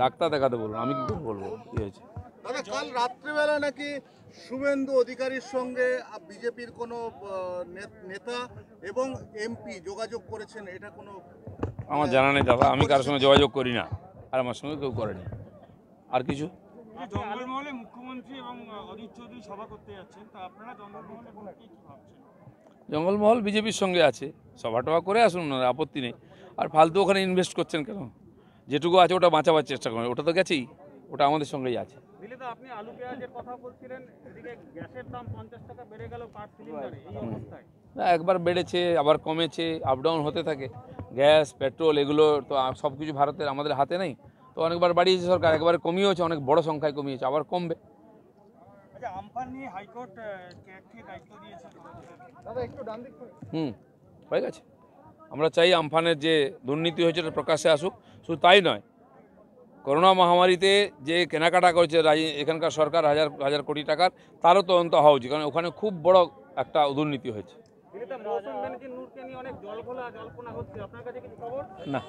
Doctor দেখাতে বলুন, আমি কি করে বলবো কি হয়েছে। দাদা, কাল রাত্রিবেলা নাকি শুভেন্দু অধিকারীর সঙ্গে বিজেপির কোনো নেতা এবং এমপি যোগাযোগ করেছেন, এটা কোনো আমার জানা নেই দাদা, আমি কারোর সঙ্গে যোগাযোগ করি না, আর আমার সঙ্গে কেউ করেনি। আর কিছু জঙ্গলমহলে মুখ্যমন্ত্রী এবং অজিত চৌধুরী সভা করতে যাচ্ছেন, তা আপনারা জঙ্গলমহলে কি ভাবছেন? জঙ্গলমহল বিজেপির সঙ্গে আছে, সভা টভা করে আসুন, আপত্তি নেই। আর ফালতু ওখানে ইনভেস্ট করছেন কেন? যেটুকু আছে ওটা বাঁচাবার চেষ্টা করেন, ওটা তো গেছেই, ওটা আমাদের সঙ্গেই আছে। আপনি আলু পেঁয়াজের কথা বলছিলেন, এদিকে গ্যাসের দাম 50 টাকা বেড়ে গেল পার সিলিন্ডারে, এই অবস্থায় না, একবার বেড়েছে আবার কমেছে, আপ ডাউন হতে থাকে। গ্যাস পেট্রোল এগুলো তো সব কিছু ভারতের আমাদের হাতে নেই, তো অনেকবার বাড়িয়েছে সরকার, একবার কমিয়েছে, অনেক বড় সংখ্যায় কমিয়েছে, আবার কমবে। আচ্ছা, আমফান নিয়ে হাইকোর্ট কে দায়িত্ব দিয়েছে? হয়ে গেছে। আমরা চাই আমফানের যে দুর্নীতি হয়েছে এটা প্রকাশ্যে আসুক। শুধু তাই নয়, করোনা মহামারীতে যে কেনাকাটা করেছে এখানকার সরকার হাজার হাজার কোটি টাকার, তারও তদন্ত হওয়া উচিত, কারণ ওখানে খুব বড় একটা দুর্নীতি হয়েছে। জল্পনা হচ্ছে, আপনার কাছে কিছু খবর? না।